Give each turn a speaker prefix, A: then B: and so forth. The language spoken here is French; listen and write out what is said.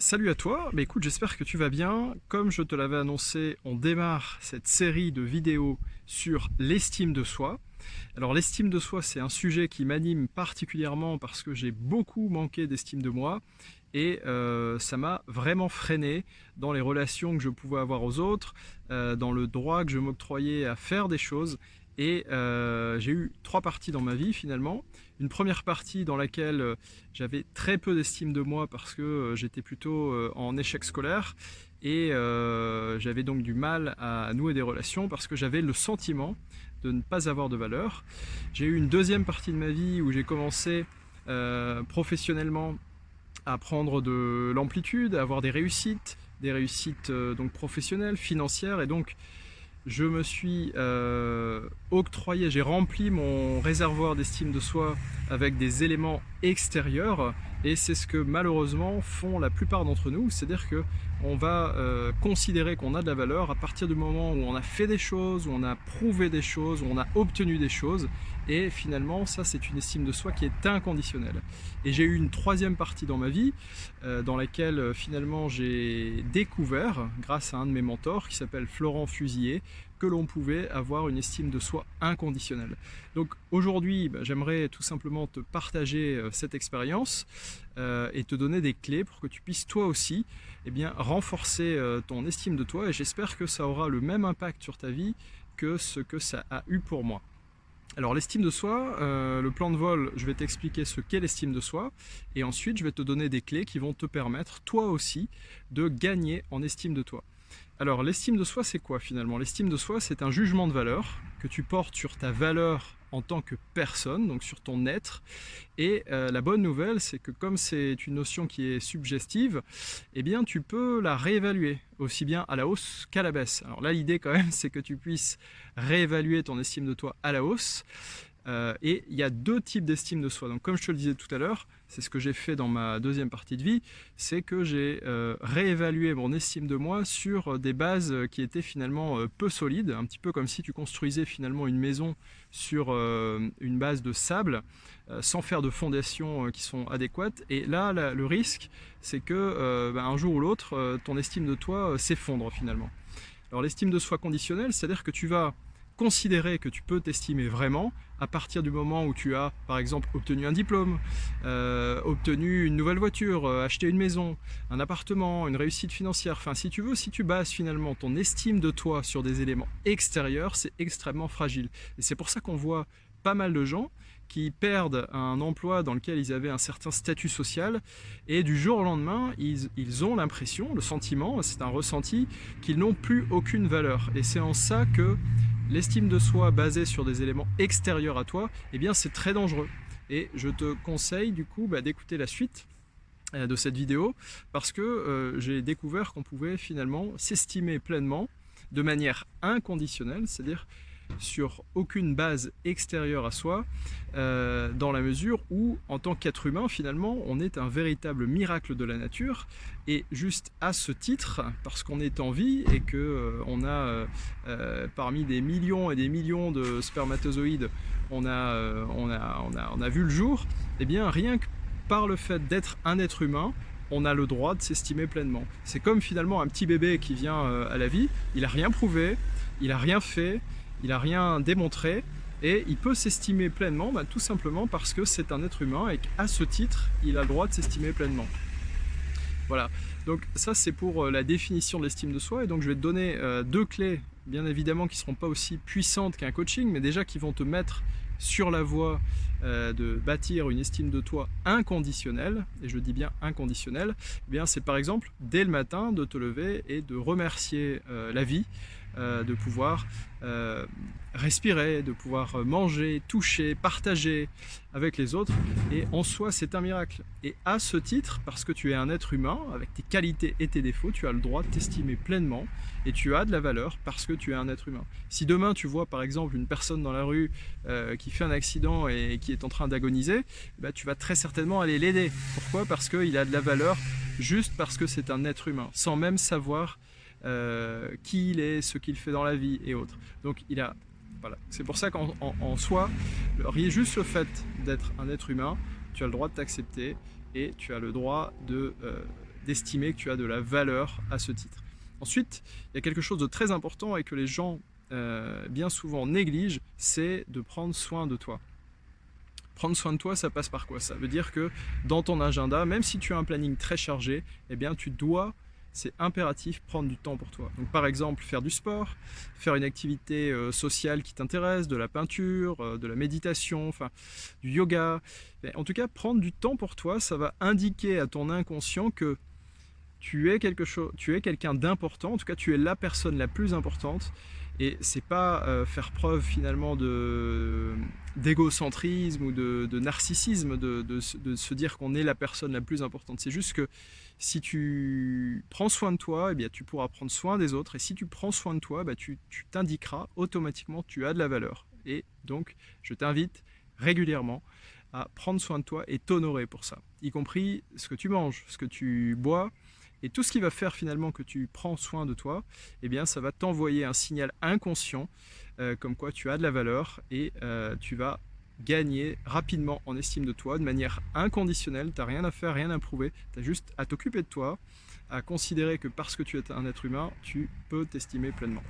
A: Salut à toi, écoute, j'espère que tu vas bien. Comme je te l'avais annoncé, on démarre cette série de vidéos sur l'estime de soi. Alors l'estime de soi, c'est un sujet qui m'anime particulièrement parce que j'ai beaucoup manqué d'estime de moi et ça m'a vraiment freiné dans les relations que je pouvais avoir aux autres, dans le droit que je m'octroyais à faire des choses. Et j'ai eu 3 parties dans ma vie finalement. Une première partie dans laquelle j'avais très peu d'estime de moi parce que j'étais plutôt en échec scolaire et j'avais donc du mal à nouer des relations parce que j'avais le sentiment de ne pas avoir de valeur. J'ai eu une deuxième partie de ma vie où j'ai commencé professionnellement à prendre de l'amplitude, à avoir des réussites donc professionnelles, financières, et donc je me suis octroyé, j'ai rempli mon réservoir d'estime de soi avec des éléments extérieurs, et c'est ce que malheureusement font la plupart d'entre nous, c'est-à-dire que on va considérer qu'on a de la valeur à partir du moment où on a fait des choses, où on a prouvé des choses, où on a obtenu des choses, et finalement ça c'est une estime de soi qui est inconditionnelle. Et j'ai eu une troisième partie dans ma vie dans laquelle finalement j'ai découvert, grâce à un de mes mentors qui s'appelle Florent Fusilier, que l'on pouvait avoir une estime de soi inconditionnelle. Donc aujourd'hui, j'aimerais tout simplement te partager cette expérience et te donner des clés pour que tu puisses toi aussi renforcer ton estime de toi, et j'espère que ça aura le même impact sur ta vie que ce que ça a eu pour moi. Alors l'estime de soi, le plan de vol, je vais t'expliquer ce qu'est l'estime de soi, et ensuite je vais te donner des clés qui vont te permettre toi aussi de gagner en estime de toi. Alors l'estime de soi, c'est quoi finalement? L'estime de soi, c'est un jugement de valeur que tu portes sur ta valeur en tant que personne, donc sur ton être. Et la bonne nouvelle, c'est que comme c'est une notion qui est subjective, tu peux la réévaluer, aussi bien à la hausse qu'à la baisse. Alors là, l'idée quand même, c'est que tu puisses réévaluer ton estime de toi à la hausse. Et il y a 2 types d'estime de soi. Donc comme je te le disais tout à l'heure, c'est ce que j'ai fait dans ma deuxième partie de vie, c'est que j'ai réévalué mon estime de moi sur des bases qui étaient finalement peu solides, un petit peu comme si tu construisais finalement une maison sur une base de sable, sans faire de fondations qui sont adéquates. Et là, le risque, c'est que un jour ou l'autre, ton estime de toi s'effondre finalement. Alors l'estime de soi conditionnelle, c'est-à-dire que tu vas considérer que tu peux t'estimer vraiment à partir du moment où tu as par exemple obtenu un diplôme, obtenu une nouvelle voiture, acheté une maison, un appartement, une réussite financière. Enfin, si tu veux, si tu bases finalement ton estime de toi sur des éléments extérieurs, c'est extrêmement fragile. Et c'est pour ça qu'on voit pas mal de gens qui perdent un emploi dans lequel ils avaient un certain statut social, et du jour au lendemain, ils ont l'impression, le sentiment, c'est un ressenti, qu'ils n'ont plus aucune valeur. Et c'est en ça que l'estime de soi basée sur des éléments extérieurs à toi, c'est très dangereux. Et je te conseille du coup d'écouter la suite de cette vidéo, parce que j'ai découvert qu'on pouvait finalement s'estimer pleinement de manière inconditionnelle, c'est-à-dire sur aucune base extérieure à soi, dans la mesure où en tant qu'être humain finalement on est un véritable miracle de la nature, et juste à ce titre, parce qu'on est en vie et que on a parmi des millions et des millions de spermatozoïdes, on a vu le jour, rien que par le fait d'être un être humain, on a le droit de s'estimer pleinement. C'est comme finalement un petit bébé qui vient à la vie, il n'a rien prouvé, il n'a rien fait, il n'a rien démontré, et il peut s'estimer pleinement tout simplement parce que c'est un être humain et qu'à ce titre, il a le droit de s'estimer pleinement. Voilà, donc ça c'est pour la définition de l'estime de soi, et donc je vais te donner 2 clés, bien évidemment, qui ne seront pas aussi puissantes qu'un coaching, mais déjà qui vont te mettre sur la voie de bâtir une estime de toi inconditionnelle, et je dis bien inconditionnelle. C'est par exemple dès le matin de te lever et de remercier la vie, de pouvoir respirer, de pouvoir manger, toucher, partager avec les autres, et en soi c'est un miracle. Et à ce titre, parce que tu es un être humain avec tes qualités et tes défauts, tu as le droit de t'estimer pleinement, et tu as de la valeur parce que tu es un être humain. Si demain tu vois par exemple une personne dans la rue qui fait un accident et qui est en train d'agoniser, tu vas très certainement aller l'aider. Pourquoi? Parce qu'il a de la valeur juste parce que c'est un être humain, sans même savoir qui il est, ce qu'il fait dans la vie et autres. Donc voilà. C'est pour ça qu'en soi, juste le fait d'être un être humain, tu as le droit de t'accepter, et tu as le droit d'estimer que tu as de la valeur à ce titre. Ensuite, il y a quelque chose de très important et que les gens bien souvent négligent, c'est de prendre soin de toi. Prendre soin de toi, ça passe par quoi? Ça veut dire que dans ton agenda, même si tu as un planning très chargé, eh bien tu dois, c'est impératif, prendre du temps pour toi. Donc par exemple, faire du sport, faire une activité sociale qui t'intéresse, de la peinture, de la méditation, enfin du yoga. En tout cas, prendre du temps pour toi, ça va indiquer à ton inconscient que tu es quelqu'un d'important, en tout cas tu es la personne la plus importante, et c'est pas faire preuve finalement d'égocentrisme ou de narcissisme de se dire qu'on est la personne la plus importante. C'est juste que si tu prends soin de toi, eh bien, tu pourras prendre soin des autres, et si tu prends soin de toi, tu t'indiqueras automatiquement que tu as de la valeur. Et donc je t'invite régulièrement à prendre soin de toi et t'honorer pour ça, y compris ce que tu manges, ce que tu bois. Et tout ce qui va faire finalement que tu prends soin de toi, eh bien ça va t'envoyer un signal inconscient comme quoi tu as de la valeur, et tu vas gagner rapidement en estime de toi de manière inconditionnelle. Tu n'as rien à faire, rien à prouver, tu as juste à t'occuper de toi, à considérer que parce que tu es un être humain, tu peux t'estimer pleinement.